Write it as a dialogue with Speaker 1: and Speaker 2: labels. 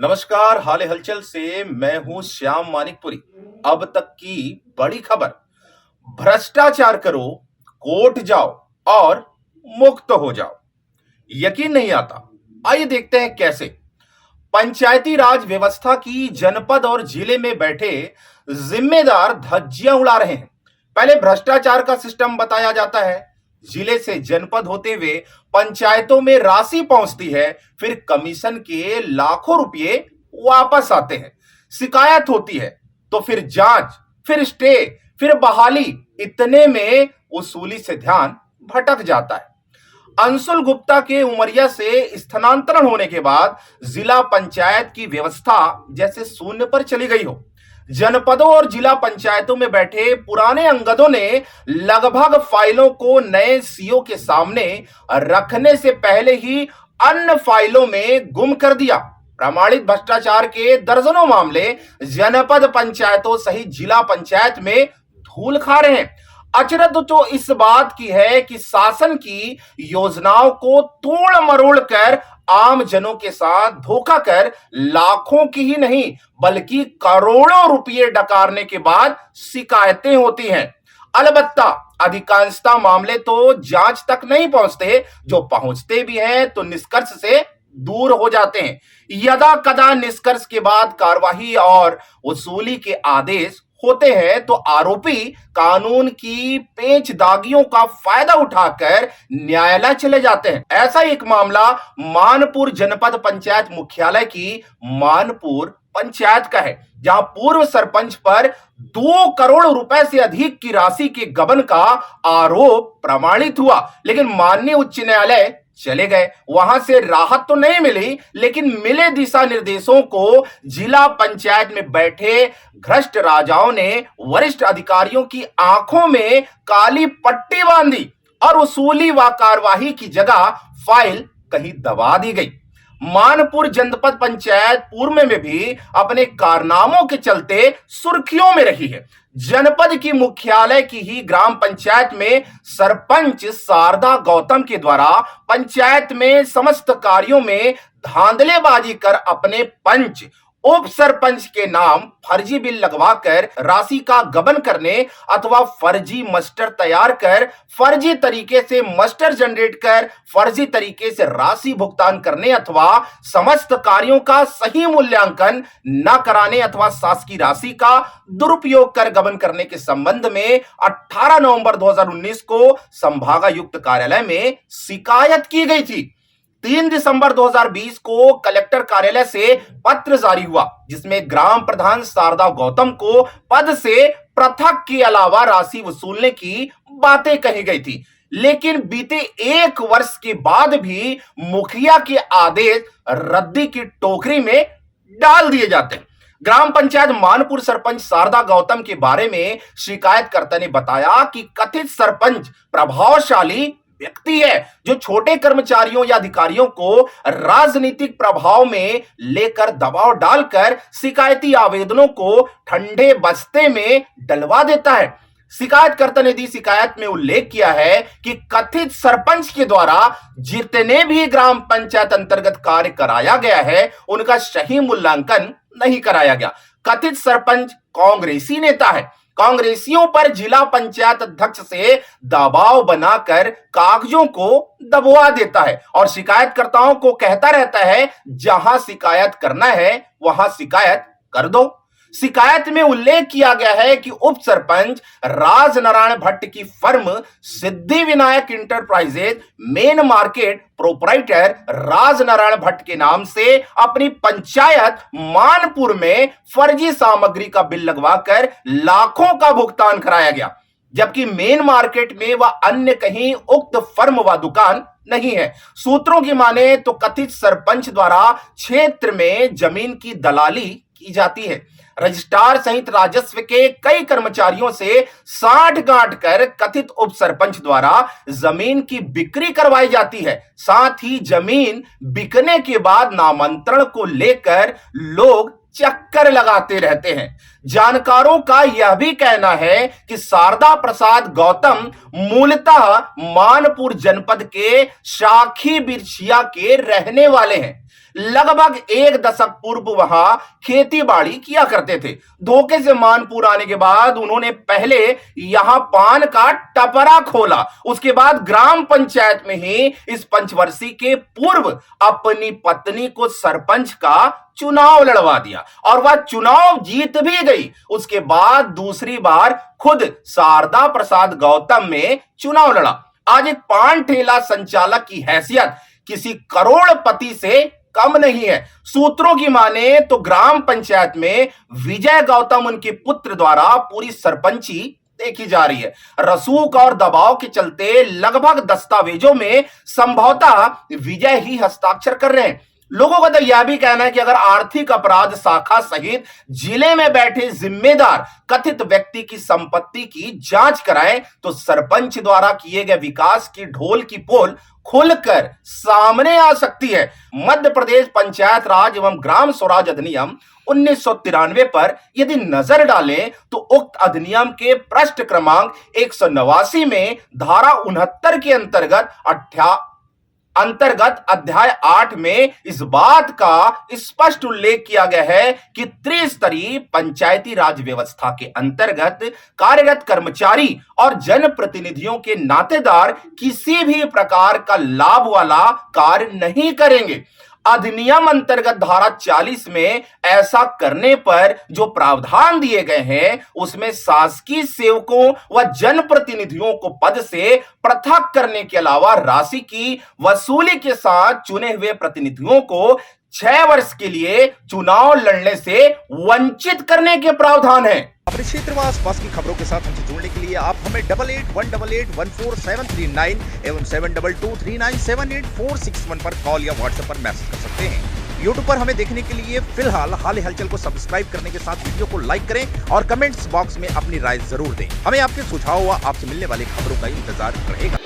Speaker 1: नमस्कार। हाल हलचल से मैं हूं श्याम मानिकपुरी। अब तक की बड़ी खबर। भ्रष्टाचार करो, कोर्ट जाओ और मुक्त हो जाओ। यकीन नहीं आता। आइए देखते हैं कैसे। पंचायती राज व्यवस्था की जनपद और जिले में बैठे जिम्मेदार धज्जियां उड़ा रहे हैं। पहले भ्रष्टाचार का सिस्टम बताया जाता है, जिले से जनपद होते हुए पंचायतों में राशि पहुंचती है, फिर कमीशन के लाखों रुपए वापस आते हैं। शिकायत होती है तो फिर जांच, फिर स्टे, फिर बहाली। इतने में वसूली से ध्यान भटक जाता है। अंशुल गुप्ता के उमरिया से स्थानांतरण होने के बाद जिला पंचायत की व्यवस्था जैसे शून्य पर चली गई हो। जनपदों और जिला पंचायतों में बैठे पुराने अंगदों ने लगभग फाइलों को नए सीओ के सामने रखने से पहले ही अन्य फाइलों में गुम कर दिया। प्रमाणित भ्रष्टाचार के दर्जनों मामले जनपद पंचायतों सहित जिला पंचायत में धूल खा रहे हैं। अचरज तो इस बात की है कि शासन की योजनाओं को तोड़ मरोड़ कर आम जनों के साथ धोखा कर लाखों की ही नहीं बल्कि करोड़ों रुपए डकारने के बाद शिकायतें होती हैं। अलबत्ता अधिकांशतः मामले तो जांच तक नहीं पहुंचते, जो पहुंचते भी हैं तो निष्कर्ष से दूर हो जाते हैं। यदा कदा निष्कर्ष के बाद कार्रवाई और वसूली के आदेश होते हैं तो आरोपी कानून की पेचदागियों का फायदा उठाकर न्यायालय चले जाते हैं। ऐसा एक मामला मानपुर जनपद पंचायत मुख्यालय की मानपुर पंचायत का है, जहां पूर्व सरपंच पर 2 करोड़ रुपए से अधिक की राशि के गबन का आरोप प्रमाणित हुआ, लेकिन माननीय उच्च न्यायालय चले गए। वहां से राहत तो नहीं मिली, लेकिन मिले दिशा निर्देशों को जिला पंचायत में बैठे भ्रष्ट राजाओं ने वरिष्ठ अधिकारियों की आंखों में काली पट्टी बांधी और वसूली व कार्यवाही की जगह फाइल कहीं दबा दी गई। मानपुर जनपद पंचायत पूर्व में भी अपने कारनामों के चलते सुर्खियों में रही है। जनपद की मुख्यालय की ही ग्राम पंचायत में सरपंच शारदा गौतम के द्वारा पंचायत में समस्त कार्यों में धांधलेबाजी कर अपने पंच उप सरपंच के नाम फर्जी बिल लगवाकर राशि का गबन करने अथवा फर्जी मस्टर तैयार कर फर्जी तरीके से मस्टर जनरेट कर फर्जी तरीके से राशि भुगतान करने अथवा समस्त कार्यों का सही मूल्यांकन न कराने अथवा शासकीय राशि का दुरुपयोग कर गबन करने के संबंध में 18 नवंबर 2019 को संभागायुक्त कार्यालय में शिकायत की गई थी। 3 दिसंबर 2020 को कलेक्टर कार्यालय से पत्र जारी हुआ, जिसमें ग्राम प्रधान शारदा गौतम को पद से पृथक के अलावा राशि वसूलने की बातें कही गई थी। लेकिन बीते 1 वर्ष के बाद भी मुखिया के आदेश रद्दी की टोकरी में डाल दिए जाते हैं। ग्राम पंचायत मानपुर सरपंच शारदा गौतम के बारे में शिकायतकर्ता ने बताया कि कथित सरपंच प्रभावशाली व्यक्ति है, जो छोटे कर्मचारियों या अधिकारियों को राजनीतिक प्रभाव में लेकर दबाव डालकर शिकायती आवेदनों को ठंडे बस्ते में डलवा देता है। शिकायतकर्ता ने दी शिकायत में उल्लेख किया है कि कथित सरपंच के द्वारा जितने भी ग्राम पंचायत अंतर्गत कार्य कराया गया है, उनका सही मूल्यांकन नहीं कराया गया। कथित सरपंच कांग्रेसी नेता है, कांग्रेसियों पर जिला पंचायत अध्यक्ष से दबाव बनाकर कागजों को दबवा देता है और शिकायतकर्ताओं को कहता रहता है, जहां शिकायत करना है वहां शिकायत कर दो। शिकायत में उल्लेख किया गया है कि उप सरपंच राजनारायण भट्ट की firm Siddhi Vinayak enterprises main market proprietor Rajnarayan Bhatt के नाम से अपनी पंचायत मानपुर में फर्जी सामग्री का बिल लगवाकर लाखों का भुगतान कराया गया, जबकि मेन मार्केट में वह अन्य कहीं उक्त फर्म व दुकान नहीं है। सूत्रों की माने तो कथित सरपंच द्वारा क्षेत्र में जमीन की दलाली की जाती है। रजिस्ट्रार सहित राजस्व के कई कर्मचारियों से साठ गांठ कर कथित उप सरपंच द्वारा जमीन की बिक्री करवाई जाती है। साथ ही जमीन बिकने के बाद नामांतरण को लेकर लोग चक्कर लगाते रहते हैं। जानकारों का यह भी कहना है कि शारदा प्रसाद गौतम मूलतः मानपुर जनपद के शाखी बिरछिया के रहने वाले हैं। लगभग 1 दशक पूर्व वहां खेती बाड़ी किया करते थे। धोखे से मानपुर आने के बाद उन्होंने पहले यहां पान का टपरा खोला, उसके बाद ग्राम पंचायत में ही इस पंचवर्षीय के पूर्व अपनी पत्नी को सरपंच का चुनाव लड़वा दिया और वह चुनाव जीत भी गई। उसके बाद दूसरी बार खुद शारदा प्रसाद गौतम में चुनाव लड़ा। आज एक पान ठेला संचालक की हैसियत किसी करोड़पति से कम नहीं है। सूत्रों की माने तो ग्राम पंचायत में विजय गौतम उनके पुत्र द्वारा पूरी सरपंची देखी जा रही है। रसूख और दबाव के चलते लगभग दस्तावेजों में संभवतः विजय ही हस्ताक्षर कर रहे हैं। लोगों का तो यह भी कहना है कि अगर आर्थिक अपराध शाखा सहित जिले में बैठे जिम्मेदार कथित व्यक्ति की संपत्ति की जांच कराएं तो सरपंच द्वारा किए गए विकास की ढोल की पोल खुलकर सामने आ सकती है। मध्य प्रदेश पंचायत राज एवं ग्राम स्वराज अधिनियम 1993 पर यदि नजर डालें तो उक्त अधिनियम के पृष्ठ क्रमांक 189 में धारा 69 के अंतर्गत अध्याय 8 में इस बात का स्पष्ट उल्लेख किया गया है कि त्रिस्तरीय पंचायती राज व्यवस्था के अंतर्गत कार्यरत कर्मचारी और जनप्रतिनिधियों के नातेदार किसी भी प्रकार का लाभ वाला कार्य नहीं करेंगे। अधिनियम अंतर्गत धारा 40 में ऐसा करने पर जो प्रावधान दिए गए हैं उसमें शासकीय सेवकों व जनप्रतिनिधियों को पद से पृथक करने के अलावा राशि की वसूली के साथ चुने हुए प्रतिनिधियों को 6 वर्ष के लिए चुनाव लड़ने से वंचित करने के प्रावधान है।
Speaker 2: अपने क्षेत्र व आसपास की खबरों के साथ हमसे जुड़ने के लिए आप हमें 8818814739 एवं 7223978461 पर कॉल या व्हाट्सएप पर मैसेज कर सकते हैं। YouTube पर हमें देखने के लिए फिलहाल हाल हलचल को सब्सक्राइब करने के साथ वीडियो को लाइक करें और कमेंट्स बॉक्स में अपनी राय जरूर दें। हमें आपके सुझाव व आपसे मिलने वाली खबरों का इंतजार रहेगा।